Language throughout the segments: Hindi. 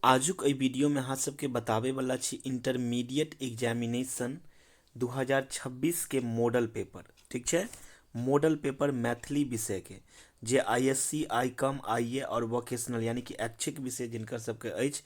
आजुक एहि वीडियो में अहाँ सबके बतावे वाला छी इंटरमीडिएट एग्जामिनेशन 2026 के मॉडल पेपर। ठीक है, मॉडल पेपर मैथिली विषय के जे आईएससी आईकॉम आईए और वोकेशनल यानी कि ऐच्छिक विषय जिनकर सबके अछि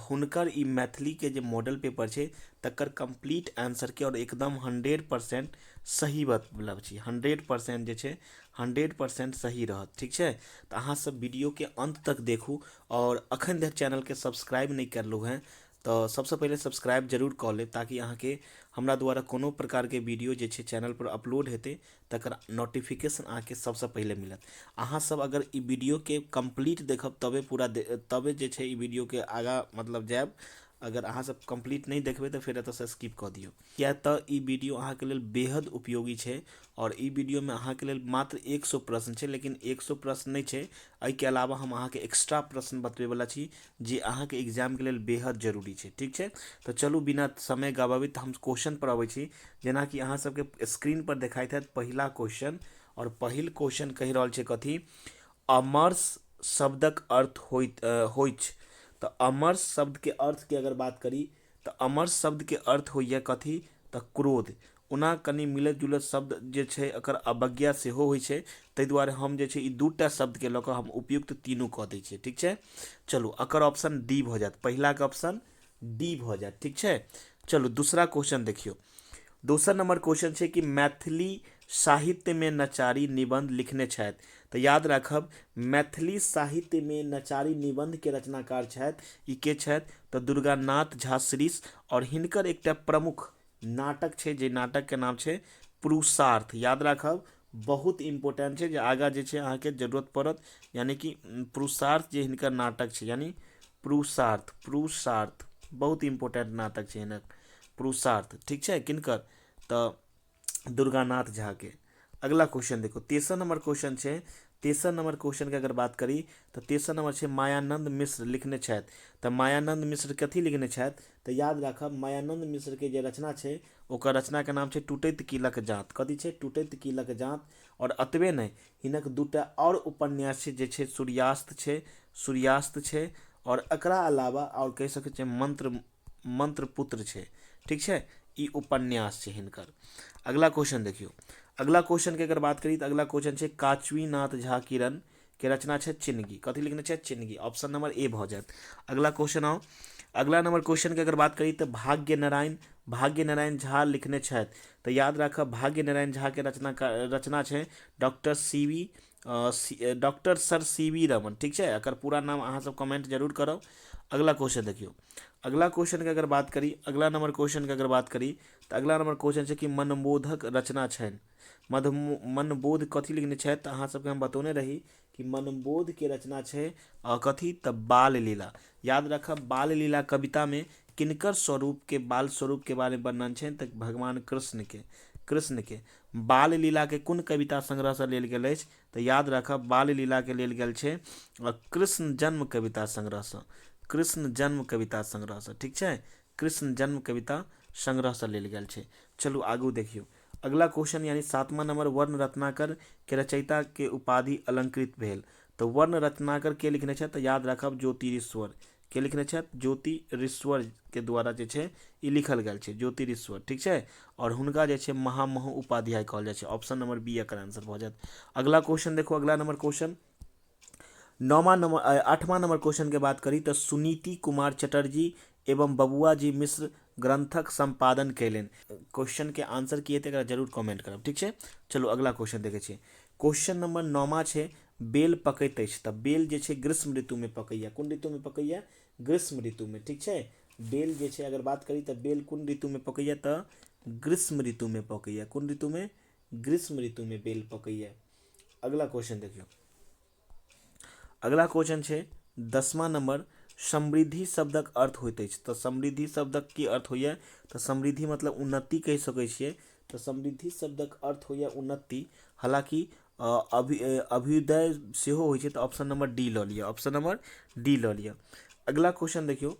हुनकर ई मैथिली के जे मॉडल पेपर छै तकर कंप्लीट आंसर के और एकदम 100% सही मतलब छी 100% जे छै 100% सही रहत। ठीक है, तो अहाँ सब वीडियो के अंत तक देखू और अखन तक चैनल के सब्सक्राइब नहीं करलू हैं तो सबसे पहले सब्सक्राइब जरूर कर ले ताकि अहाँ के हमरा द्वारा कोनो प्रकार के वीडियो जे छै चैनल पर अपलोड हेते तकर नोटिफिकेशन अहाँ के सबसे पहले मिलत। अहाँ सब अगर ई वीडियो के कंप्लीट देखब तबे तबे जे छै ई वीडियो के आगा मतलब जायब। अगर अहाँ सब कंप्लीट नहीं देखबे तो फिर एत से स्किप कर दियो, क्या तो ई वीडियो अहाँ के लेल बेहद उपयोगी छै और ई वीडियो में अहाँ के लेल मात्र 100 प्रश्न छै, लेकिन 100 प्रश्न नहीं छै, एहि के अलावा हम अहाँ के एक्स्ट्रा प्रश्न बतबे वाला छी जे अहाँ के एग्जाम के लेल बेहद जरूरी छै। ठीक है, तो चलू बिना समय गवाबित हम क्वेश्चन पर अबै छी। जेना कि अहाँ सबके स्क्रीन पर देखाइत हैत पहिला क्वेश्चन, और पहिल क्वेश्चन कहि रहल छै कथी, अमर्ष शब्दक अर्थ होइत। तो अमर्ष शब्द के अर्थ के अगर बात करी तो अमर्ष शब्द के अर्थ होइए कथी, तो क्रोध। ओना कनी मिलत जुलत शब्द जे छै एकर अवज्ञा सेहो होइ छै, ताहि दुआरे हम जे छै ई दूटा शब्द के लऽ कऽ हम उपयुक्त तीनों कऽ दै छियै। ठीक छै, चलू एकर ऑप्शन डी भऽ जायत, पहिला के ऑप्शन डी भऽ जायत। ठीक छै, चलू दूसरा क्वेश्चन देखियो। दोसर नंबर क्वेश्चन छै कि मैथिली साहित्य में नचारी निबंध लिखने छथि। तो याद रखब मैथिली साहित्य में नचारी निबंध के रचनाकार छथि ई के छथि, तो दुर्गानाथ झा श्रीश, और हिनकर एकटा प्रमुख नाटक छै जे नाटक के नाम छै पुरुषार्थ। याद रखब बहुत इंपोर्टेंट छै जे आगा जे छै अहाँ के जरूरत पड़त, यानी कि पुरुषार्थ जे हिनकर नाटक छै यानी पुरुषार्थ पुरुषार्थ बहुत इंपोर्टेंट नाटक छै हिनक पुरुषार्थ। ठीक है, किनकर, तो दुर्गानाथ झा के। अगला क्वेश्चन देखो, तेसर नंबर क्वेश्चन है। तेसर नंबर क्वेश्चन के अगर बात करी तो तेसर नंबर है मायानंद मिश्र लिखने छथि। तो मायानंद मिश्र कथी लिखने छथि, तो याद रखब मायानंद मिश्र के जे रचना है ओकर रचना के नाम है टूटैत कीलक जात। कथी है, टूटैत कीलक जात। और अतबे नहीं, हिनक दूटा और उपन्यास है जे छै सूर्यास्त है, और एकरा अलावा और कह सकै छै मंत्र पुत्र है। ठीक है, ई उपन्यास है हिनकर। अगला क्वेश्चन देखियो, अगला क्वेश्चन के अगर बात करी तो अगला क्वेश्चन है काचवीनाथ झा किरण के रचना है चिन्हगी। कथी लिखने है, चिन्हगी। ऑप्शन नंबर ए भऽ जायत। अगला क्वेश्चन आओ, अगला नंबर क्वेश्चन के अगर बात करी तो भाग्य नारायण झा लिखने छथि। तो याद रखब भाग्य नारायण झा के रचना है डॉक्टर सर सीवी रमन। ठीक है, अगर पूरा नाम अहाँ सब कमेंट जरूर करब। अगला क्वेश्चन देखियो, अगला क्वेश्चन के अगर बात करी, अगला नंबर क्वेश्चन के अगर बात करी तो अगला नंबर क्वेश्चन है कि मनबोधक रचना है। मनबोध कथी लिखने छथि, तो अहाँ सबके हम बतौने रही कि मनबोध के रचना है कथी, तो बाल लीला। याद रखब बाल लीला कविता में किनकर स्वरूप के बाल स्वरूप के बारे में वर्णन है, तो भगवान कृष्ण के बाल लीला के कुन कविता संग्रह से लेल गेल अछि, तो याद रखब बाल लीला के लेल गेल छै कृष्ण जन्म कविता संग्रह से, कृष्ण जन्म कविता संग्रह से। ठीक है, कृष्ण जन्म कविता संग्रह से लेल गेल छै। चलू आगू देखियो, अगला क्वेश्चन यानी 7वां नंबर, वर्ण रत्नाकर के रचयिता के उपाधि अलंकृत भेल। तो वर्ण रत्नाकर के लिखने छथि, तो याद रखब ज्योतिरीश्वर के लिखने छथि, ज्योतिरीश्वर के द्वारा जे छै ई लिखल गेल छै ज्योतिरीश्वर। ठीक है, और हुनका जे छै महामहु उपाध्याय कहल जाइ छै। ऑप्शन नंबर बी एकर आंसर भऽ जायत। अगला क्वेश्चन देखो, अगला नंबर क्वेश्चन 8वां नंबर क्वेश्चन के बात करी तो सुनीति कुमार चटर्जी एवं बबुआ जी मिश्र ग्रंथक संपादन कैलन। क्वेश्चन के आंसर की हेतै जरूर कमेंट करब। ठीक है, चलो अगला क्वेश्चन देखे छियै। क्वेश्चन नंबर 9वां छै बेल पकैत अछि। तऽ बेल जे छै ग्रीष्म ऋतु में पकैया। कोन ऋतु में पकैया, ग्रीष्म ऋतु में। ठीक है, बेल जे छै अगर बात करी तो बेल कोन ऋतु में पकैया, तो ग्रीष्म ऋतु में पकैया। कोन ऋतु में, ग्रीष्म ऋतु में बेल पकैया। अगला क्वेश्चन देखियो, अगला क्वेश्चन है 10वां नंबर, समृद्धि शब्दक अर्थ होइत अछि। तो समृद्धि शब्दक की अर्थ होइए, तो समृद्धि मतलब उन्नति कह सकै छियै। तो समृद्धि शब्दक अर्थ होइए उन्नति, हालांकि अभ्युदय सेहो होइ छै। तो ऑप्शन नंबर डी लऽ लिअ, ऑप्शन नंबर डी लऽ लिअ। अगला क्वेश्चन देखियो,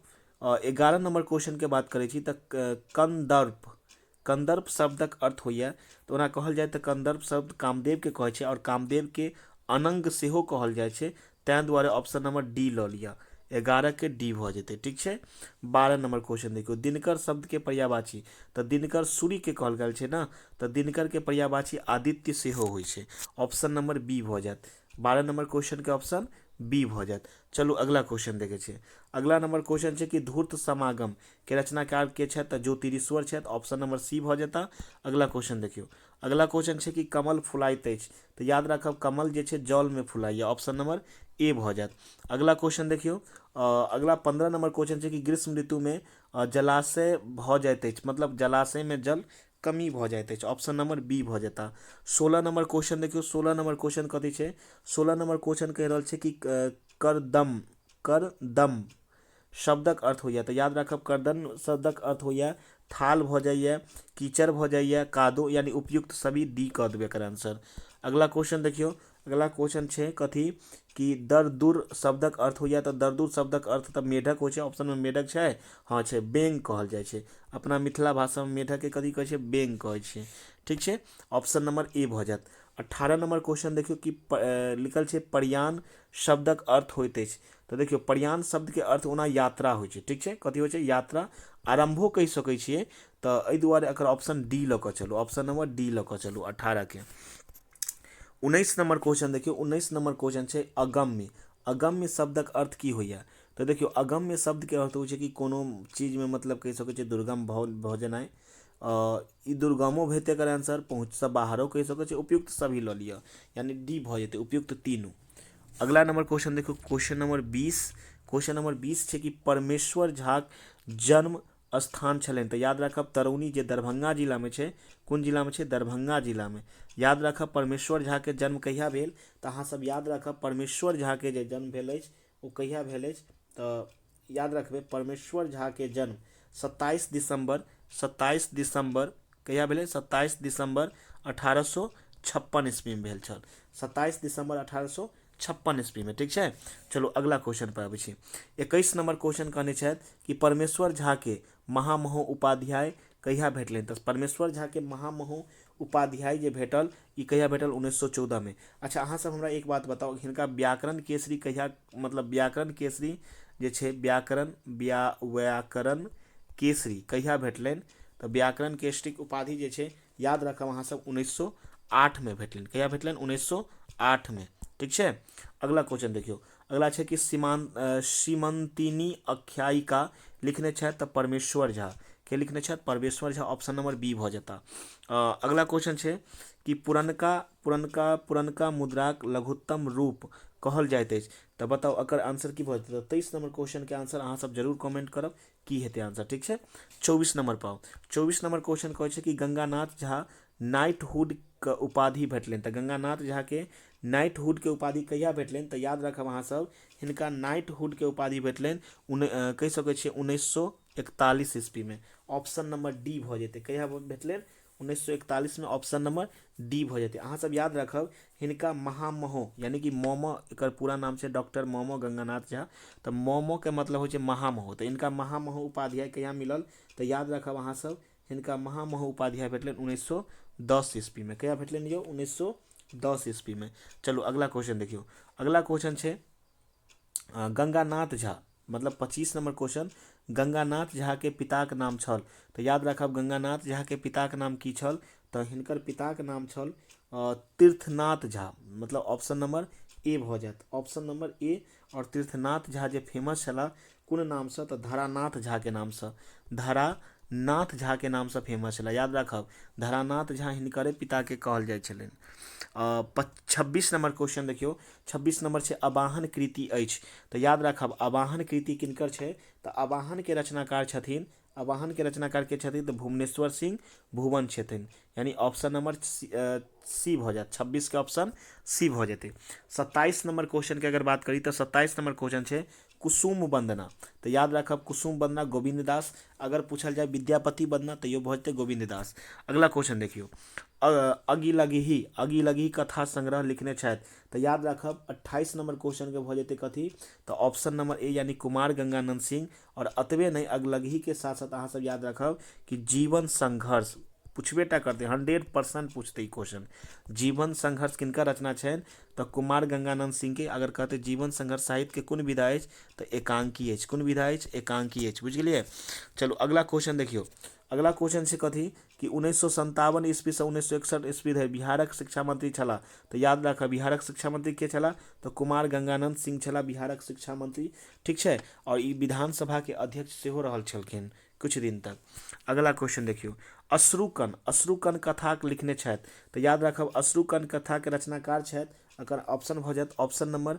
11 नंबर क्वेश्चन के बात करै छी तो कंदर्प शब्दक अर्थ होइए। तो ओना कहल जाए तो कंदर्प शब्द कामदेव के कहै छै, और कामदेव के अनंग सेहो कहल जाए छै। तैं दुआरे ऑप्शन नंबर डी लऽ लिअ, 11 के डी भ जेतै। ठीक छै। 12 नंबर क्वेश्चन देखियो, दिनकर शब्द के पर्यायवाची तऽ दिनकर सूर्य के कहल गेल छै ना, तऽ दिनकर के पर्यायवाची आदित्य सेहो होइ छै। ऑप्शन नंबर बी भ जायत। 12 नंबर क्वेश्चन के ऑप्शन बी भ जायत। चलू अगला क्वेश्चन देखे छै। अगला नंबर क्वेश्चन छै कि धूर्त समागम के रचनाकार के छथि तऽ ज्योतिरीश्वर छथि। ऑप्शन नंबर सी भ जेता। अगला क्वेश्चन देखियो, अगला क्वेश्चन छै कि कमल फुलाइत अछि तऽ याद राखब कमल जे छै जल में फुलाइए। ऑप्शन नंबर ए भ जायत। अगला क्वेश्चन देखियो, अगला 15 नंबर क्वेश्चन छै कि ग्रीष्म ऋतु में जलाशय भ जाइत अछि, मतलब जलाशय में जल कमी भ जाइत अछि। ऑप्शन नंबर बी भ जेता। 16 नंबर क्वेश्चन देखियो, 16 नंबर क्वेश्चन कथी छै, 16 नंबर क्वेश्चन कह रहल छै कि करदम शब्दक अर्थ होइए तऽ याद राखब करदम शब्दक अर्थ होइए थाल भ जाइए, कीचड़ भ जाइए, कादो, यानी उपयुक्त सभी डी कह देबै एकर आंसर। अगला क्वेश्चन देखियो, अगला क्वेश्चन छै कथी कि दरदुर शब्दक अर्थ होइए तऽ दरदुर शब्दक अर्थ तऽ मेढक होइ छै। ऑप्शन में मेढक छै, हाँ छै, बेंग कहल जाइ छै। अपना मिथिला भाषा में मेढक के कथी कहै छै, बेंग कहै छै। ठीक छै। ऑप्शन नंबर ए भ जायत। 18 नंबर क्वेश्चन देखियो कि लिखल छै पर्यान शब्दक अर्थ होइत अछि तऽ देखियो पर्यान शब्द के अर्थ ओना यात्रा होइ छै। ठीक छै, कथी होइ छै, यात्रा, आरंभो कहि सकै छियै तऽ एहि दुआरे एकर ऑप्शन डी लऽ कऽ चलू। ऑप्शन नंबर डी लऽ कऽ चलू 18 के। 19 नंबर क्वेश्चन देखियो, 19 नंबर क्वेश्चन छै अगम्य। अगम्य शब्दक अर्थ की होइए तऽ देखियो अगम्य शब्द के अर्थ होइ छै कि कोनो चीज में मतलब कहि सकै छियै दुर्गम भऽ जेनाइ। ई दुर्गमो हेतै एकर आंसर, पहुँचसँ बाहरो कहि सकै छियै, उपयुक्त सभी लऽ लिअ, यानी डी भऽ जेतै उपयुक्त तीनू। अगला नंबर क्वेश्चन देखियो, क्वेश्चन नंबर 20। क्वेश्चन नंबर 20 छै कि परमेश्वर झाक जन्म स्थान छलनि तऽ याद राखब तरौनी जे दरभंगा जिला में छै। कोन जिला में छै, दरभंगा जिला में। याद राखब परमेश्वर झा के जन्म कहिया भेल तऽ अहाँ सब याद राखब परमेश्वर झा के जे जन्म भेल अछि ओ कहिया भेल अछि तऽ याद रखबै परमेश्वर झा के जन्म 27 दिसंबर, 27 दिसंबर कहिया भेलै, 27 दिसंबर 1856 ईस्वी में भेल छल। 27 दिसंबर 1856 ईस्वी में। ठीक छै। चलो अगला क्वेश्चन पर आबै छी। 21 नंबर क्वेश्चन कहने छथि कि परमेश्वर झा के महामहो उपाध्याय कहिया भेटलनि तऽ परमेश्वर झा के महामहो उपाध्याय जे भेटल ई कहिया भेटल 1914 में। अच्छा अहाँ सब हमरा एक बात बताओ, हिनका व्याकरण केसरी कहिया, मतलब व्याकरण केसरी जे छै व्याकरण केसरी कहिया भेटलनि तऽ व्याकरण केसरी के उपाधि जे छै याद रखब अहाँ सब 1908 में भेटलनि। कहिया भेटलनि, 1908 में। ठीक छै। अगला क्वेश्चन देखियो, अगला छै कि सीमंतिनी आख्यायिका लिखने छथि तऽ परमेश्वर झा के लिखने छथि, परमेश्वर झा। ऑप्शन नंबर बी भ जेता। अगला क्वेश्चन छै कि पुरनका मुद्राक लघुत्तम रूप कहल जाइत अछि तऽ बताओ एकर आंसर की भऽ जेतै। 23 नंबर क्वेश्चन के आंसर अहाँ सब जरूर कमेंट करब की हेतै आंसर। ठीक छै। 24 नंबर पाओ, 24 नंबर क्वेश्चन कहै छै कि गंगानाथ झा नाइटहुड के उपाधि भेटलनि तऽ गंगानाथ झा के नाइटहुड के उपाधि कहिया भेटलनि तऽ याद रखब अहाँ सब हिनका नाइटहुड के उपाधि भेटलनि कहि सकै छियै 1941 ईस्वी में। ऑप्शन नंबर डी भऽ जेतै। कहिया भेटलनि 1941 में। ऑप्शन नंबर डी भऽ जेतै। अहाँ सब याद रखब हिनका महामहो यानी कि मोमो, एकर पूरा नाम छै डॉक्टर मोमो गंगानाथ झा तऽ मोमो के मतलब होइ छै महामहो, तऽ इनका महामहो उपाध्याय कहिया मिलल तऽ याद रखब अहाँ सब हिनका महामहो उपाध्याय भेटलनि 1910 ईस्वी में। कहिया भेटलनि यौ, 1910 ईस्वी में। चलो अगला क्वेश्चन देखियो, अगला क्वेश्चन छै गंगानाथ झा, मतलब 25 नंबर क्वेश्चन, गंगानाथ झा के पिताक नाम छल तऽ याद रखब गंगानाथ झा के पिताक नाम की छल तऽ हिनकर पिताक नाम छल तीर्थनाथ झा, मतलब ऑप्शन नंबर ए भऽ जायत। ऑप्शन नंबर ए। और तीर्थनाथ झा जे फेमस छला कोन नामसँ तऽ धरानाथ झा के नामसँ, धरानाथ झा के नामसँ फेमस छला। याद राखब धरानाथ झा हिनकरे पिता के कहल जाइ छलनि। 26 नंबर क्वेश्चन देखियो, 26 नंबर छै अवाहन कृति अछि तऽ याद राखब अवाहन कृति किनकर छै तऽ अवाहन के रचनाकार छथिन, अवाहन के रचनाकार के छथिन तऽ भुवनेश्वर सिंह भुवन छथिन, यानी ऑप्शन नंबर सी भऽ जायत। 26 के ऑप्शन सी भऽ जेतै। 27 नंबर क्वेश्चन के अगर बात करी तऽ 27 नंबर क्वेश्चन छै कुसुम वंदना तऽ याद राखब कुसुम वंदना गोविंद दास, अगर पूछल जाए विद्यापति वंदना तऽ यो भऽ जेतै गोविंद दास। अगला क्वेश्चन देखियो, अगिलगी कथा संग्रह लिखने छथि तऽ याद राखब 28 नंबर क्वेश्चन के भऽ जेतै कथी तऽ ऑप्शन नंबर ए यानी कुमार गंगानंद सिंह। और अतबे नहीं अगलगी के साथ साथ अहाँ सब याद रखब कि जीवन संघर्ष पूछबे टा करते, 100% पूछते ई क्वेश्चन। जीवन संघर्ष किनका रचना छनि तऽ कुमार गंगानंद सिंह के। अगर कहते जीवन संघर्ष साहित्य के कोन विधा अछि तऽ एकांकी अछि। कोन विधा अछि? एकांकी अछि। बुझ गेलिए। चलो अगला क्वेश्चन देखियो। अगला क्वेश्चन छै कथी कि 1957 ईस्वी से 1961 ईस्वी धरि बिहारक शिक्षा मंत्री छला तऽ याद राखब बिहारक शिक्षा मंत्री के छला तऽ कुमार गंगानंद सिंह छला बिहारक शिक्षा मंत्री। ठीक छै। और ई विधानसभा के अध्यक्ष सेहो रहल छलखिन कुछ दिन तक। अगला क्वेश्चन देखियो। अश्रुकण, अश्रुकण कथाक लिखने छथि तऽ याद राखब अश्रुकण कथा के रचनाकार छथि। अगर ऑप्शन भऽ जायत ऑप्शन नंबर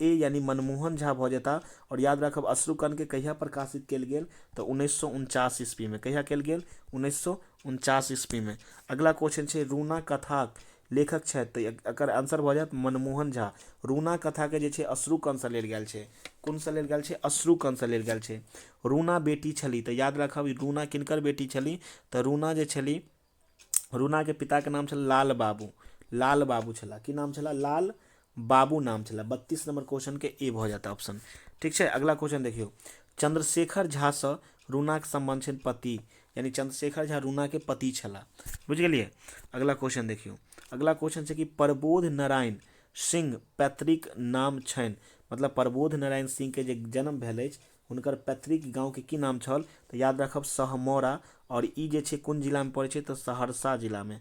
ए यानी मनमोहन झा भऽ जेता। और याद राखब अश्रुकण के कहिया प्रकाशित कयल गेल तऽ 1949 ईस्वी में। कहिया कयल गेल? 1949 ईस्वी में। अगला क्वेश्चन छै रूना कथाक लेखक छथि तऽ एकर आंसर भऽ जायत मनमोहन झा। रूना कथा के जे छै अश्रुकण से लेल गेल छै। कोन से लेल गेल छै? अश्रुकण से लेल गेल छै। रूना बेटी छली तऽ याद राखब रूना किनकर बेटी छली तऽ रूना जे छली, रूना के पिता के नाम छल लाल बाबू। लाल बाबू छला। की नाम छला? लाल बाबू नाम छला। 32 नंबर क्वेश्चन के ए भऽ जाता ऑप्शन। ठीक छै। अगला क्वेश्चन देखियो। चंद्रशेखर झा से रूना के संबंध छनि पति, यानी चंद्रशेखर झा रूना के पति छला। बुझ गेलिए। अगला क्वेश्चन देखियो। अगला क्वेश्चन छै कि प्रबोध नारायण सिंह पैतृक नाम छनि, मतलब प्रबोध नारायण सिंह के जे जन्म भेल अछि हुनकर पैतृक गांव के की नाम छल तऽ याद राखब सहमौरा। और ई जे छै कोन जिला में पड़ै छै तऽ सहरसा जिला में।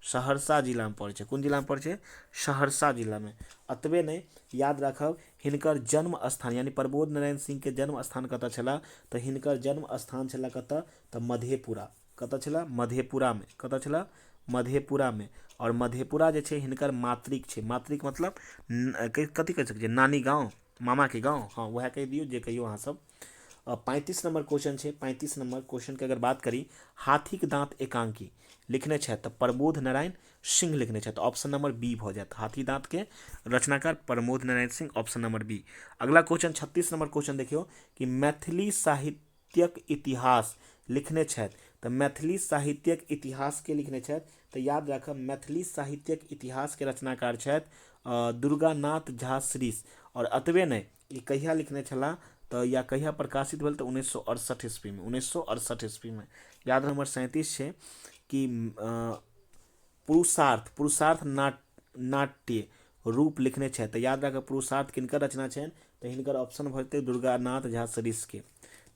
सहरसा जिला में पड़ै छै। कोन जिला में पड़ै छै? सहरसा जिला में। अतबे नहीं, याद राखब हिनकर जन्म स्थान यानी प्रबोध नारायण सिंह के जन्म स्थान कतऽ छला तऽ हिनकर जन्म स्थान छला कतऽ तऽ मधेपुरा। कतऽ छला? मधेपुरा में। कतऽ छला? मधेपुरा में। और मधेपुरा जे छै हिनकर मातृक छै। मातृक मतलब कथी कह सकै छियै? नानी गाँव, मामा के गाँव। हाँ वह कह दियौ जे कहियो अहाँ सब। 35 नंबर क्वेश्चन छै। 35 नंबर क्वेश्चन के अगर बात करी, हाथीक दांत एकांकी लिखने छथि तऽ प्रबोध नारायण सिंह लिखने छथि। ऑप्शन नंबर बी भऽ जायत। हाथी दांत के रचनाकार Prabodh Narayan Singh, option number B. अगला क्वेश्चन 36 नंबर क्वेश्चन देखियो कि मैथिली साहित्यक इतिहास लिखने छथि तऽ मैथिली साहित्यक इतिहास के लिखने छथि तऽ याद राखब मैथिली साहित्यक इतिहास के रचनाकार छथि दुर्गानाथ झा श्रीष। और अतबे नहीं, ई कहिया लिखने छला तऽ या कहिया प्रकाशित भेल तऽ 1968 ईस्वी में। 1968 ईस्वी में। याद नंबर 37 छै कि पुरुषार्थ, पुरुषार्थ नाट्य रूप लिखने छथि तऽ याद राखब पुरुषार्थ किनकर रचना छनि तऽ हिनकर ऑप्शन भऽ जेतै दुर्गानाथ झा श्रीष के।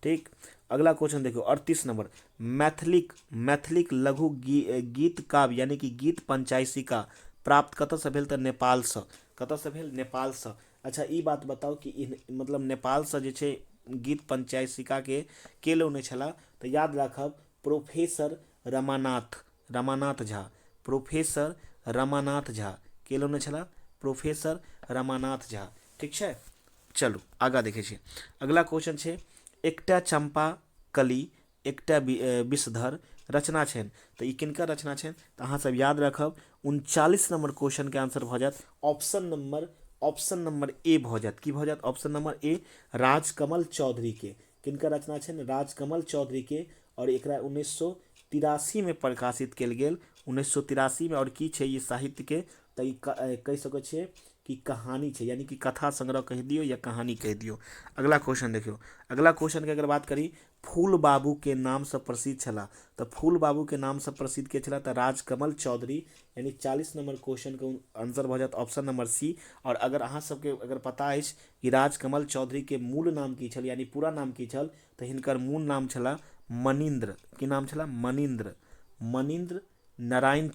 ठीक। अगला क्वेश्चन देखियो 38 नंबर। मैथिलिक लघु गीत काव्य यानी कि गीत पंचायसिका प्राप्त कतऽ से भेल तऽ नेपाल से। कतऽ से भेल? नेपाल से। अच्छा ई बात बताओ कि मतलब नेपाल से जे छै गीत पंचायसिका के लौने छला तऽ याद राखब प्रोफेसर रमानाथ झा। प्रोफेसर रमानाथ झा के लौने छला? प्रोफेसर रमानाथ झा। ठीक छै। चलू आगा देखे छी। अगला क्वेश्चन छै एकटा चंपा कली एकटा विषधर रचना छनि तऽ ई किनकर रचना छनि तऽ अहाँ सब याद राखब 39 नंबर क्वेश्चन के आंसर भऽ जायत ऑप्शन नंबर ए भऽ जायत। की भऽ जायत? Option number A Rajkamal Chaudhary के। किनकर रचना छनि? राजकमल चौधरी के। और एकरा 1983 में प्रकाशित कयल गेल। 1983 में। और की छै ये साहित्य के तऽ ई कह सकै छियै कि कहानी छै, यानी कि कथा संग्रह कह दियो या कहानी कह दियो। अगला क्वेश्चन देखियो। अगला क्वेश्चन के अगर बात करी, फूल बाबू के नाम से प्रसिद्ध छला तो फूल बाबू के नाम से प्रसिद्ध के छला तो राजकमल चौधरी, यानी 40 नंबर क्वेश्चन के आंसर भऽ जायत ऑप्शन नंबर सी। और अगर अहाँ सबके अगर पता अछि कि राजकमल चौधरी के मूल नाम की छल यानी पूरा नाम की छल तऽ हिनकर मूल नाम छला मनिंद्र। की नाम छला? मनिंद्र नारायण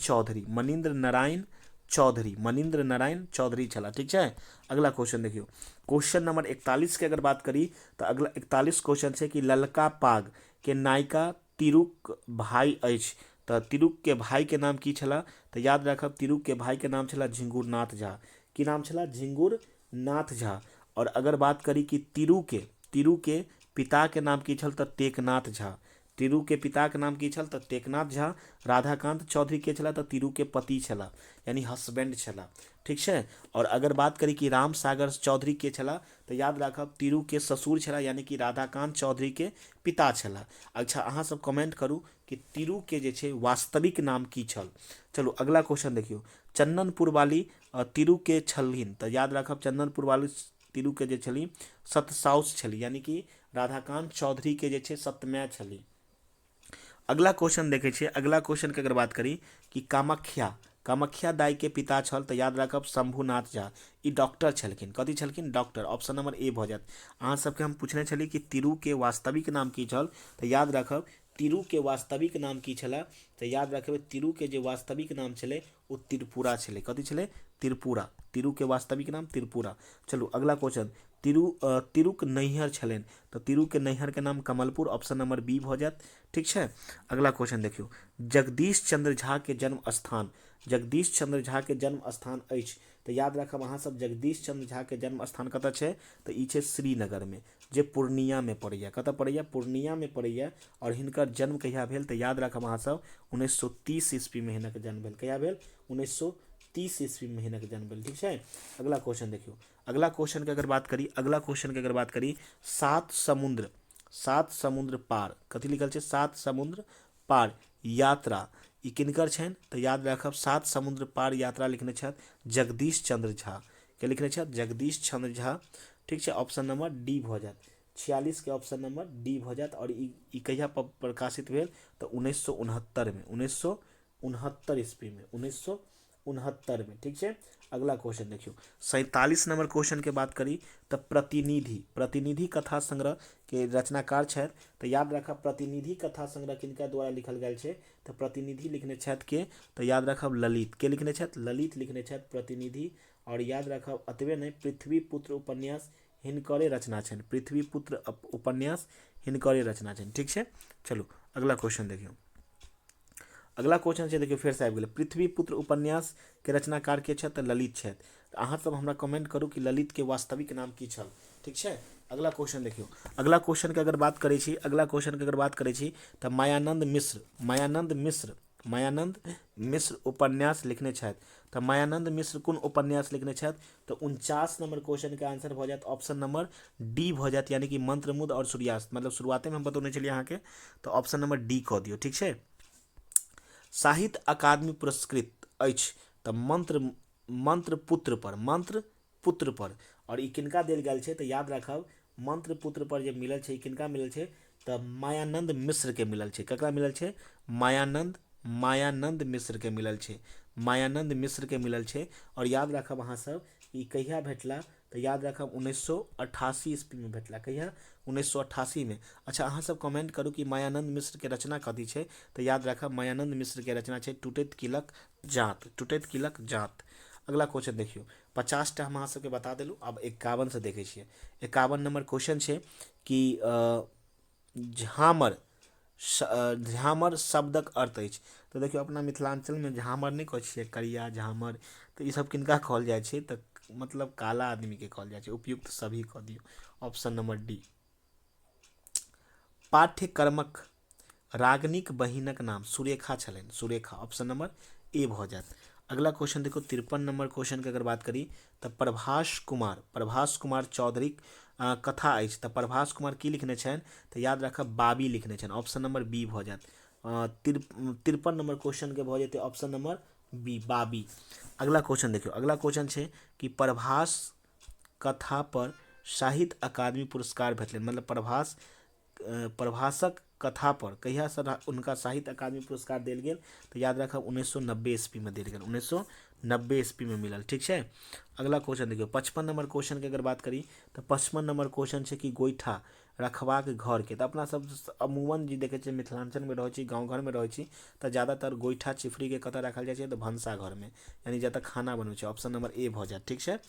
चौधरी। मनिंद्र नारायण चौधरी छला। ठीक है। अगला क्वेश्चन देखियो। क्वेश्चन नंबर 41 के अगर बात करी तो अगला 41 क्वेश्चन है कि ललका पाग के नायिका तिरुक भाई अछि तऽ तिरुक के भाई के नाम की छला तऽ याद राखब तिरुक के भाई के नाम छला झिंगुरनाथ झा। की नाम छला? झिंगुरनाथ झा। और अगर बात करी कि तिरु के पिता के नाम की छल तऽ टेकनाथ झा। तिरु के पिता के नाम की छल तऽ टेकनाथ झा। राधाकांत चौधरी के छला तऽ तिरु के पति छला, यानी हस्बैंड छला। ठीक छै। और अगर बात करी कि राम सागर चौधरी के छला तो याद राखब तिरु के ससुर छला, यानी कि राधाकांत चौधरी के पिता छला। अच्छा अहाँ सब कमेंट करू कि तिरु के जे छै वास्तविक नाम की छल। चलो अगला क्वेश्चन देखियो। चंदनपुर वाली तिरु के छलहिन तऽ याद राखब चंदनपुर वाली तिरु के जे छली सत साउस छली, यानी कि राधाकांत चौधरी के जे छै सतमय छली। अगला क्वेश्चन देखे छियै, अगला क्वेश्चन के अगर बात करी कि कामाख्या दाई के पिता छल तऽ याद राखब शंभुनाथ झा। ई डॉक्टर छलखिन, कथी छलखिन? डॉक्टर। ऑप्शन नंबर ए भऽ जायत। अहाँ सबके हम पूछने छली कि तिरु के वास्तविक नाम की छल, तऽ याद राखब तिरु के वास्तविक नाम की छला, तऽ याद रखबै तिरु के जे वास्तविक नाम छलै ओ त्रिपुरा छलै। कथी छलै? त्रिपुरा। तिरु के वास्तविक नाम त्रिपुरा। चलू अगला क्वेश्चन, तिरुक नैहर छलनि, तऽ तिरु के नैहर के नाम कमलपुर। ऑप्शन नंबर बी भऽ जायत। ठीक छै। अगला क्वेश्चन देखियौ, जगदीश चंद्र झा के जन्म स्थान, जगदीश चंद्र झा के जन्म स्थान अछि, तऽ याद राखब अहाँ सब जगदीश चंद्र झा के जन्म स्थान कतऽ छै? तऽ ई छै श्रीनगर में, जे पूर्णिया में पड़ैया। कतऽ पड़ैया? पूर्णिया में पड़ैया। और हिनकर जन्म कहिया भेल तऽ याद राखब अहाँ सब 1930 ईस्वी में हिनकर जन्म भेल। कहिया भेल? 1930 ईस्वी में हिनकर जन्म भेल। ठीक छै। अगला क्वेश्चन देखियौ, अगला क्वेश्चन के अगर बात करी, अगला क्वेश्चन के अगर बात करी, सात समुद्र पार, कथी लिखल छै? सात समुद्र पार यात्रा, ई किनकर छनि? तऽ याद राखब सात समुद्र पार यात्रा लिखने छथि जगदीश चंद्र झा। के लिखने छथि? जगदीश चंद्र झा। ठीक छै। ऑप्शन नंबर डी भऽ जायत। 46 के ऑप्शन नंबर डी भऽ जायत। और ई कहिया प्रकाशित भेल? तऽ 1969 में, 1969 ईस्वी में, 1969 में। ठीक छै। अगला क्वेश्चन देखियो, 47 नंबर क्वेश्चन के बात करी तऽ प्रतिनिधि कथा संग्रह के रचनाकार छथि, तऽ याद राखब प्रतिनिधि कथा संग्रह किनका द्वारा लिखल गेल छै? तऽ प्रतिनिधि लिखने छथि के? तऽ याद राखब ललित। के लिखने छथि? ललित लिखने छथि प्रतिनिधि। और याद राखब अतबे नहीं, पृथ्वी पुत्र उपन्यास हिनकरे रचना छनि। पृथ्वी पुत्र उपन्यास हिनकरे रचना छनि। ठीक छै। चलू अगला क्वेश्चन देखियौ, अगला क्वेश्चन छै देखियौ, फेर से आबि गेलै, पृथ्वी पुत्र उपन्यास के रचनाकार के छथि? तऽ ललित छथि। अहाँ सब हमरा कमेंट करू कि ललित के वास्तविक नाम की छल। ठीक छै। अगला क्वेश्चन देखियौ, अगला क्वेश्चन के अगर बात करै छी, अगला क्वेश्चन के अगर बात करै छी तऽ मायानंद मिश्र उपन्यास लिखने छथि। तऽ मायानंद मिश्र कोन उपन्यास लिखने छथि? तऽ 49 नंबर क्वेश्चन के आंसर भऽ जायत ऑप्शन नंबर डी भऽ जायत, यानी कि मंत्रमुग्ध और सूर्यास्त। मतलब शुरुआते में हम बतौने छलियै अहाँके, तऽ ऑप्शन नंबर डी कऽ दियौ। ठीक छै। साहित्य अकादमी पुरस्कृत अछि तऽ मंत्र पुत्र पर, और ई किनका देल गेल छै? तऽ याद राखब मंत्र पुत्र पर जे मिलल छै, किनका मिलल छै? तऽ मायानंद मिश्र के मिलल छै। ककरा मिलल छै? मायानंद मिश्र के मिलल छै। मायानंद मिश्र के मिलल छै। और याद राखब अहाँ सब ई कहिया भेटला? तऽ याद राखब 1988 ईस्वी में भेटला। कहिया? 1988 में। अच्छा अहाँ सब कमेंट करू कि मायानंद मिश्र के रचना कथी छै? तऽ याद राखब मायानंद मिश्र के रचना छै टूटैत किलक जात। अगला क्वेश्चन देखियो, 50 टा हम अहाँ सबके बता देलू। अब 51 से देखे छियै। 51 नंबर क्वेश्चन छै कि झामर शब्दक अर्थ अछि। तऽ देखियौ अपना मिथिलांचल में झामर नहीं कहै छियै, करिया झामर, तऽ ई सब किनका कहल जाइ छै? तऽ मतलब काला आदमी के कहल जाइ छै। उपयुक्त सभी कह दियौ। Option number D. पाठ्यक्रमक रागनिक बहिनक नाम सुरेखा छलनि। सुरेखा। ऑप्शन नंबर ए भऽ जायत। अगला क्वेश्चन देखो, 53 नंबर क्वेश्चन के अगर बात करी तऽ प्रभास कुमार चौधरी कथा अछि, तऽ प्रभास कुमार की लिखने छनि? तऽ याद राखब बाबी लिखने छनि। ऑप्शन नंबर बी भऽ जायत। 53 नंबर क्वेश्चन के भऽ जेतै ऑप्शन नंबर बी, बाबी। अगला क्वेश्चन देखियौ, अगला क्वेश्चन छै कि प्रभास कथा पर साहित्य अकादमी पुरस्कार भेटलनि। मतलब प्रभासक कथा पर कहिया से उनका साहित्य अकादमी पुरस्कार देल गेल? तो याद रखब 1990 ईस्वी में देल गेल। 1990 ईस्वी में मिलल। ठीक है। अगला क्वेश्चन देखियो, 55 नंबर क्वेश्चन के अगर बात करी तो 55 नंबर क्वेश्चन है कि गोईठा रखबाक घर के। तो अपना सब अमूमन जी देखे मिथिलांचल में रही, गाँव घर में रही, तो ज्यादातर गोईठा चिफरी के कतऽ रखल जाए तो भनसा घर में, यानी जतऽ खाना बनबै छै। ऑप्शन नंबर ए भऽ जाए। ठीक है।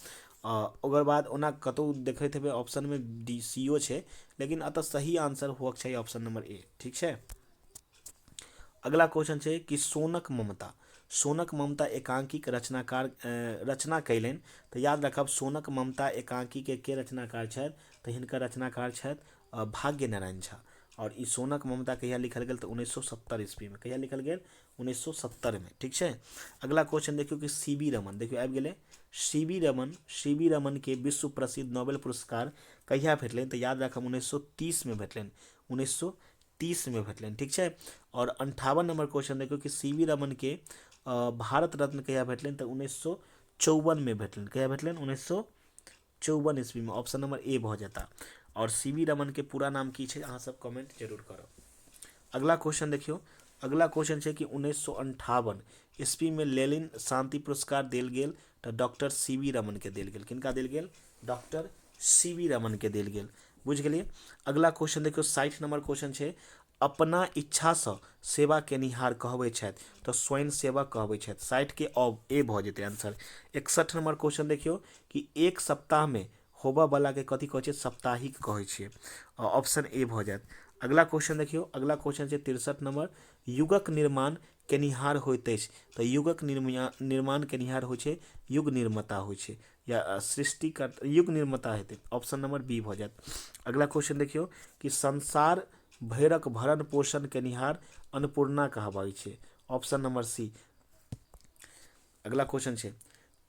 ओकर बाद ओना कतौ देखैत हेबै ऑप्शन में डी सीओ है, लेकिन अतः सही आंसर होक चाहिए ऑप्शन नंबर ए। ठीक है। अगला क्वेश्चन है कि सोनक ममता एकांकी के रचना कैलनि। तो याद रखब सोनक ममता एकांकी के रचनाकार छथि? तो हिनकर रचनाकार छथि भाग्य नारायण झा। और ई सोनक ममता कहिया लिखल गेल? तो 1970 ईस्वी में। कहिया लिखल गेल? 1970 में। ठीक है। अगला क्वेश्चन देखियो कि सीवी रमन, देखियो आबि गेलै सीवी रमन के विश्व प्रसिद्ध नोबेल पुरस्कार कहिया भेटलनि? तो याद रखब 1930 में भेटलनि। 1930 में भेटलनि। ठीक है। और 58 नंबर क्वेश्चन देखियो कि सीवी रमन के भारत रत्न कहिया भेटलनि? तो 1954 में भेटलनि। कहिया भेटलनि? 1954 ईस्वी में। ऑप्शन नंबर ए भऽ जाता। और सीवी रमन के पूरा नाम की छै अहाँ सब कमेंट जरूर करब। अगला क्वेश्चन देखियो, अगला क्वेश्चन छै कि 1958 ईस्वी में लेनिन शांति पुरस्कार देल गेल तऽ डॉक्टर सीवी रमन के देल गेल। किनका देल गेल? डॉक्टर सीवी रमन के देल गेल। बुझ गेलिए। अगला क्वेश्चन देखियो 60 नंबर क्वेश्चन छै, अपना इच्छा से सेवा केनिहार कहबै छथि तऽ स्वयं सेवक कहबै छथि। 60 के ए भ जेतै आंसर। 61 नंबर क्वेश्चन देखियो कि एक सप्ताह में होबऽ वाला के कथी कहै छै? साप्ताहिक कहै छियै। ऑप्शन ए भ जायत। अगला क्वेश्चन देखियो, अगला क्वेश्चन छै 63 नंबर, युगक निर्माण केनिहार होइत अछि तऽ युगक निर्माण केनिहार होइ छै युग निर्माता होइ छै, या सृष्टिकर्ता युग निर्माता हेतै। ऑप्शन नंबर बी भ जायत। अगला क्वेश्चन देखियो कि संसार भैरक भरण पोषण केनिहार अन्नपूर्णा कहबै छै। Option number C. अगला क्वेश्चन छै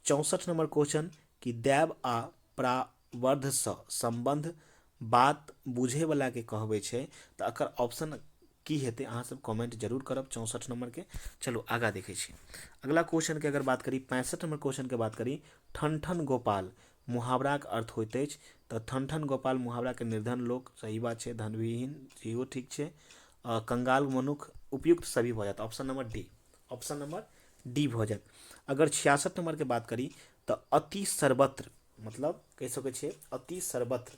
64 नंबर क्वेश्चन कि दैव आ प्रावर्ध से संबंध बात बुझे वाला के कहबै छै तऽ एकर ऑप्शन की हेतै? अहाँ सब कमेंट जरूर करब 64 नंबर के। चलो आगा देखे छी। अगला क्वेश्चन के अगर बात करी 65 नंबर क्वेश्चन के बात करी, ठन ठन गोपाल मुहावरा के अर्थ होइत अछि तऽ ठन ठन गोपाल मुहावरा के निर्धन लोक, सही बात छै, धनविहीन सेहो ठीक छै, कंगाल मनुख, उपयुक्त सभी भ जात। Option number D, option number D भ जात। अगर 66 नंबर के बात करी तो अति सर्वत्र मतलब कह सकै छियै अति सर्वत्र,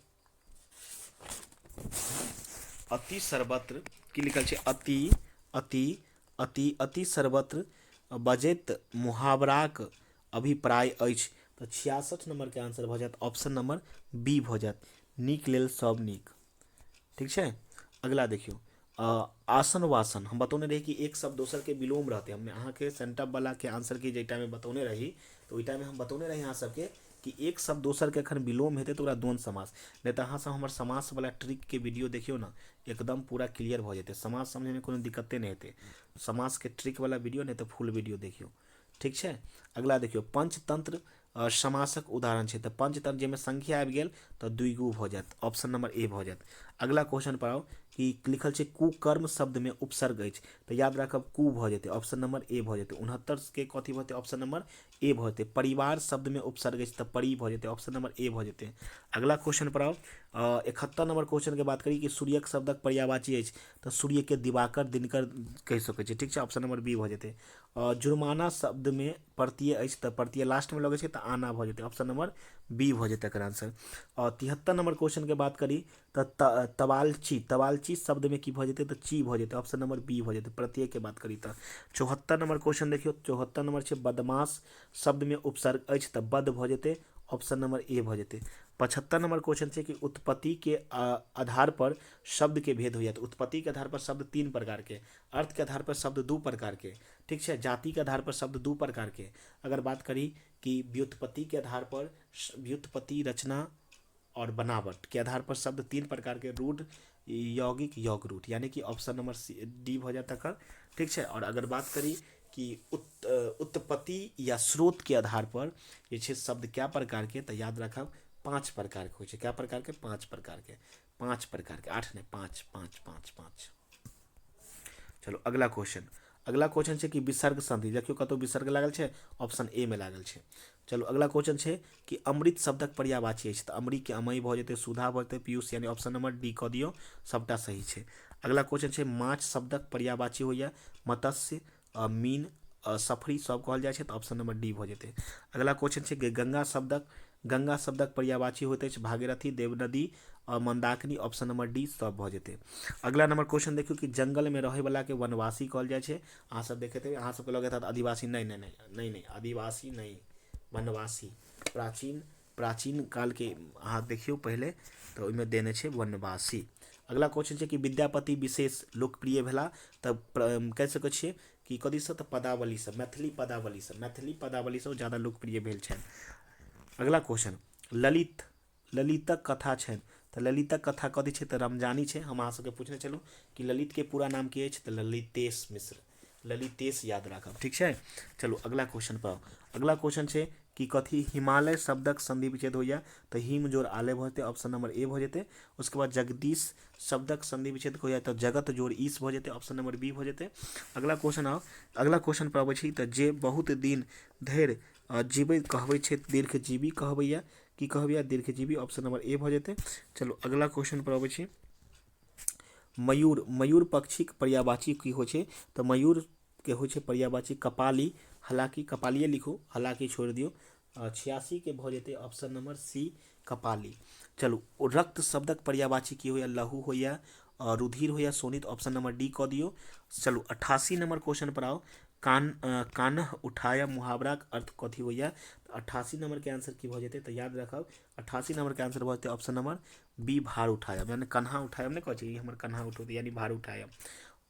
अति सर्वत्र की लिखल छै? अति अति अति अति सर्वत्र बजैत मुहावराक अभिप्राय अछि तऽ 66 नंबर के आंसर भ जात। ऑप्शन नंबर बी भ जात, नीक लेल सब नीक। ठीक छै। अगला देखियो आसन वासन हम बतौने रही कि एक शब्द दोसर के विलोम रहते। हमने अहाँ के सेंटअप वाला के आंसर के जे टाइम में बतौने रही तो ओई टाइम में हम बतौने रही अहाँ सबके कि एक शब्द दोसर के अखन विलोम हेतै तो ओकरा द्वंद्व समास, नहीं तो अहाँ सब हमर समास वाला ट्रिक के वीडियो देखियो ना, एकदम पूरा क्लियर भ जेतै। समास समझे में कोनो दिक्कते नहीं हेतै। समास के ट्रिक वाला वीडियो नहीं तो फुल वीडियो देखियो। ठीक छै। अगला देखियो पंचतंत्र समासक उदाहरण छै तऽ पंचतंत्र जेमे संख्या आबि गेल तऽ द्विगु भ जायत। ऑप्शन नंबर ए भ जायत। अगला क्वेश्चन पर आओ कि लिखल छै कुकर्म शब्द में उपसर्ग अछि तऽ याद राखब कु भ जेतै। ऑप्शन नंबर ए भ जेतै। 69 के कथी भ जेतै? ऑप्शन नंबर ए भ जेतै। परिवार शब्द में उपसर्ग अछि तऽ परि भ जेतै। ऑप्शन नंबर ए भ जेतै। अगला क्वेश्चन पर आओ 71 नंबर क्वेश्चन के बात करी कि सूर्यक शब्दक पर्यायवाची अछि तऽ सूर्य के दिवाकर दिनकर कहि सकै छी। ठीक छै। ऑप्शन नंबर बी भ जेतै। जुर्माना शब्द में प्रत्यय अछि तऽ प्रत्यय लास्ट में लगे छै तऽ आना भ जेतै। ऑप्शन नंबर बी भ जेतै एकर आंसर। और 73 नंबर क्वेश्चन के बात करी तऽ तबालची, तबालची शब्द में की भ जेतै तऽ ची भ जेतै। ऑप्शन नंबर बी भ जेतै प्रत्यय के बात करी तऽ। 74 नंबर क्वेश्चन देखियो, 74 नंबर छै बदमाश शब्द में उपसर्ग अछि तऽ बद भ जेतै। ऑप्शन नंबर ए भ जेतै। 75 नंबर क्वेश्चन छै कि उत्पत्ति के आधार पर शब्द के भेद होइए तो उत्पत्ति के आधार पर शब्द 3 प्रकार के, अर्थ के आधार पर शब्द 2 प्रकार के, ठीक है, जाति के आधार पर शब्द 2 प्रकार के। अगर बात करी कि व्युत्पत्ति के आधार पर व्युत्पत्ति, रचना और बनावट के आधार पर शब्द 3 प्रकार के, रूढ़, यौगिक, योग रूट, यानी कि ऑप्शन नंबर डी हो जाता है। ठीक है। और अगर बात करी कि उत्पत्ति या स्रोत के आधार पर ये शब्द क्या प्रकार के तो याद रखब 5 प्रकार के हो, क्या प्रकार के? 5 प्रकार के, 5 प्रकार के, 8 नहीं 5 5 5 5। चलो अगला क्वेश्चन, अगला क्वेश्चन है कि विसर्ग संधि देखियो कतो विसर्ग लागल है, ऑप्शन ए में लागल है। चलो अगला क्वेश्चन है कि अमृत शब्दक पर्यायवाची अछि तऽ अमृत के अमई भ जेतै, सुधा भ जेतै, पीयूष, यानी ऑप्शन नंबर डी क दियो, सबटा सही है। अगला क्वेश्चन है माछ शब्दक पर्यायवाची होइए मत्स्य, मीन, सफरी सब कहल जाय छै तऽ ऑप्शन नंबर डी भ जेतै। अगला क्वेश्चन है कि गंगा शब्दक पर्यायवाची होइत अछि भागीरथी, देवनदी और मंदाकिनी, ऑप्शन नंबर डी सब भ जेतै। अगला नंबर क्वेश्चन देखियो कि जंगल में रहे वाला के वनवासी कहल जाय छै। अहाँ सब देखैत हेबै, अहाँ सबके लगैत हैत आदिवासी, नहीं नहीं नहीं नहीं नहीं, आदिवासी नहीं, वनवासी। प्राचीन काल के अहाँ देखियो पहले तो ओहिमे देने छै वनवासी। अगला क्वेश्चन है कि विद्यापति विशेष लोकप्रिय भेला तब कह सकै छियै कि कथी से तऽ पदावली से, मैथिली पदावली से ज्यादा लोकप्रिय भेल छनि। अगला क्वेश्चन ललितक कथा छनि तऽ ललितक कथा कथी छै तऽ रमजानी छै। हम अहाँ सबके पूछने छलहुँ कि ललित के पूरा नाम की अछि तऽ ललितेश मिश्र, ललितेश याद राखब। ठीक है। चलो अगला क्वेश्चन पर, अगला क्वेश्चन है कि कथी हिमालय शब्दक संधि विच्छेद होइए तो हिम जोड़ आले भ जेतै, ऑप्शन नंबर ए भ जेतै। उसके बाद जगदीश शब्दक संधि विच्छेद होइए तो जगत जोड़ ईस भ जेतै, ऑप्शन नंबर बी भ जेतै। अगला क्वेश्चन आओ, अगला क्वेश्चन पर अबै छी तऽ जे बहुत दिन धरि जीवै कहबै छै दीर्घजीवी कहबैया की कहबै दीर्घजीवी, ऑप्शन नंबर ए भऽ जेतै। चलू अगला क्वेश्चन पर अबै छी। मयूर, मयूर पक्षी के पर्यायवाची की होइ छै? तऽ मयूर के होइ छै पर्यायवाची कपाली, हालांकि कपालिए लिखू, हालांकि छोड़ दियौ। 86 के भऽ जेतै ऑप्शन नंबर सी कपाली। चलू रक्त शब्दक पर्यायवाची की होइया? लहू होइया, रुधिर होइया, शोणित, ऑप्शन नंबर डी कऽ दियौ। चलू 88 नंबर क्वेश्चन पर आओ। कान्ह उठाया मुहावरा के अर्थ कथी होइया? 88 नंबर के आंसर की भऽ जेतै? तऽ याद रखब 88 नंबर के आंसर भऽ जेतै ऑप्शन नंबर बी भार उठायब, यानी कन्हा उठायब नहीं कहै छै, हमर कन्हा उठौतै यानी भार उठायब।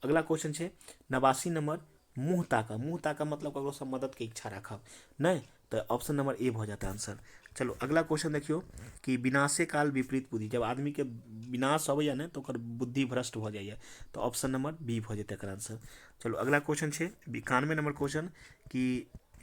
अगला क्वेश्चन छै 89 नंबर मुँह ताकब, मुँह ताकब मतलब ककरो सँ मदद के इच्छा राखब नहीं, तो ऑप्शन नंबर ए भऽ जाता आंसर। चलो अगला क्वेश्चन देखियो कि विनाशे काल विपरीत बुद्धि, जब आदमी के विनाश अबैया ने तो ओकर बुद्धि भ्रष्ट भऽ जाइए, तो ऑप्शन नंबर बी भऽ जेतै एकर आंसर। चलो अगला क्वेश्चन छै 91 नंबर क्वेश्चन कि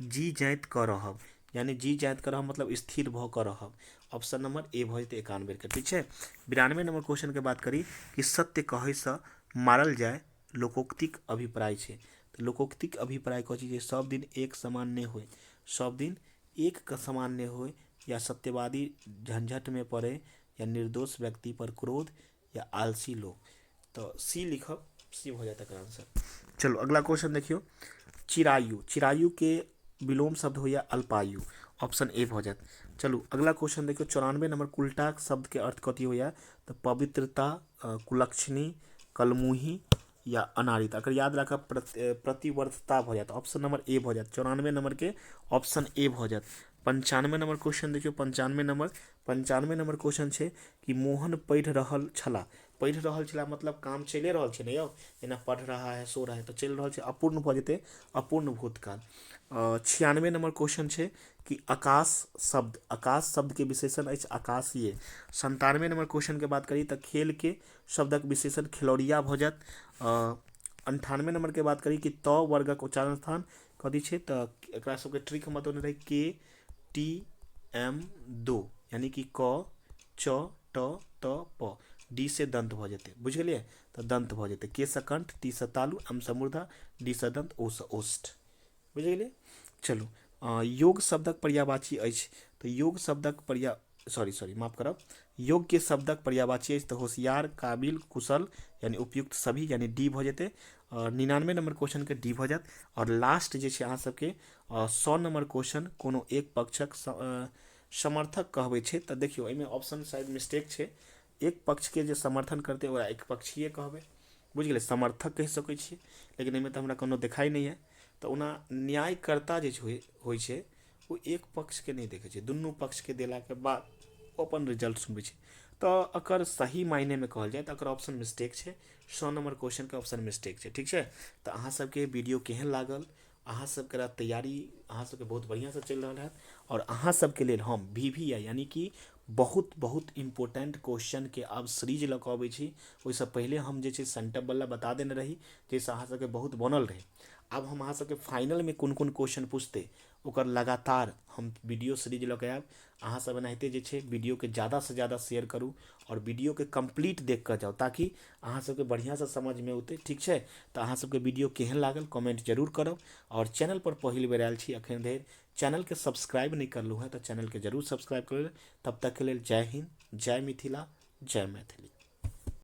जी जाइत कऽ रहब, यानी जी जाइत कऽ रहब मतलब स्थिर भऽ कऽ रहब, ऑप्शन नंबर ए भऽ जेतै 91 के, ठीक छै। 92 नंबर क्वेश्चन के बात करी कि सत्य कहै सँ मारल जाय लोकोक्तिक अभिप्राय छै, तो लोकोक्तिक अभिप्राय कथी छै? सब दिन एक समान नहीं होय, सब दिन एक का समान नहीं होय, या सत्यवादी झंझट में पड़े, या निर्दोष व्यक्ति पर क्रोध, या आलसी लोग, तो सी लिखब, सी हो जाता है आंसर। चलो अगला क्वेश्चन देखियो चिरायु, चिरायु के विलोम शब्द होया अल्पायु, ऑप्शन ए हो जात। चलो अगला क्वेश्चन देखियो 94 नंबर कुलटा शब्द के अर्थ कथी होया? तो पवित्रता, कुलक्षणी, कलमुही, या अनारित, अगर याद रखब प्रतिवर्तता हो जाता, ऑप्शन नंबर ए हो जाता। 94 नंबर के ऑप्शन ए हो जाता। 95 नंबर क्वेश्चन देखियो 95 नंबर क्वेश्चन छै कि मोहन पढ़ि रहल छला, पढ़ि रहल छला मतलब काम चले रहल छै ने यौ, जेना पढ़ रहा है, सो रहा है, तो चल रहल छै, अपूर्ण भऽ जेतै, अपूर्ण भूतकाल। 96 नंबर क्वेश्चन छै कि आकाश शब्द, आकाश शब्द के विशेषण अछि आकाशीय। 97 नंबर क्वेश्चन के बात करी तो खेल के शब्दक विशेषण खिलौड़िया भऽ जात। 98 नंबर के बात करी कि त वर्गक उच्चारण स्थान कथी छै? तो एकरा सबके ट्रिक हम बतौने रही के टी एम दो, यानी कि क च ट त प, डी से दंत भऽ जेतै, बुझ गेलिए? तो दंत भऽ जेतै, के सँ कंठ, टी सँ तालु, एम सँ मूर्धा, डी सँ दंत, ओ सँ ओष्ठ, बुझ गेलिए? चलू योग शब्दक पर्यायवाची अछि, तो योग शब्दक सॉरी माफ करब, योग के शब्दक पर्यायवाची अछि तो होशियार, काबिल, कुशल, यानी उपयुक्त, सभी, यानी डी भऽ जेतै। 99 नंबर क्वेश्चन के डी भऽ जात। और लास्ट जे छै अहाँ सबके 100 नंबर क्वेश्चन कोनो एक पक्षक समर्थक कहबै छै, तो देखियो एहिमे ऑप्शन शायद मिस्टेक छै, एक पक्ष के जे समर्थन करते ओकरा एक पक्षीय कहबै, बुझ गेलै? समर्थक कहि सकै छियै, लेकिन एहिमे तऽ हमरा कोनो देखाई नहीं है। तो ओना न्यायकर्ता जे होइ छै वो एक पक्ष के नहीं देखे छै, दुनू पक्ष के देला के बाद ओ अपन रिजल्ट सुनबै छै, तो अगर सही मायने में कहल जाए तो अगर ऑप्शन मिस्टेक छै, 100 नंबर क्वेश्चन के ऑप्शन मिस्टेक छै, ठीक छै। तो अहाँ सबके वीडियो केहन लागल? अहाँ सबके तैयारी अहाँ सबके बहुत बढ़िया से चल रहा है, और अहाँ सबके लेल हम VVI यानी कि बहुत बहुत इम्पोर्टेंट क्वेश्चन के आब सीरीज लऽ कऽ अबै छी। ओहिसँ पहले हम जे छै सेंटअप वाला बता देने रही, जाहिसँ अहाँ सबके बहुत बनल रहे। आब हम अहाँ सबके फाइनल में कोन कोन क्वेश्चन पूछते ओकर लगातार हम वीडियो सीरीज लऽ के आयब। अहाँ सब एनाहिते जे छै वीडियो के ज़्यादा से ज़्यादा शेयर करू, और वीडियो के कंप्लीट देख कर जाओ, ताकि अहाँ सबके बढ़िया से समझ में औते, ठीक छै। तो अहाँ सबके वीडियो केहन लागल कमेंट जरूर करब, और चैनल पर पहिल बेर आयल छी अखन धरि चैनल के सब्सक्राइब नहीं करलू है तो चैनल के जरूर सब्सक्राइब कर लेब। तब तक के लेल जय हिंद, जय मिथिला, जय मैथिली।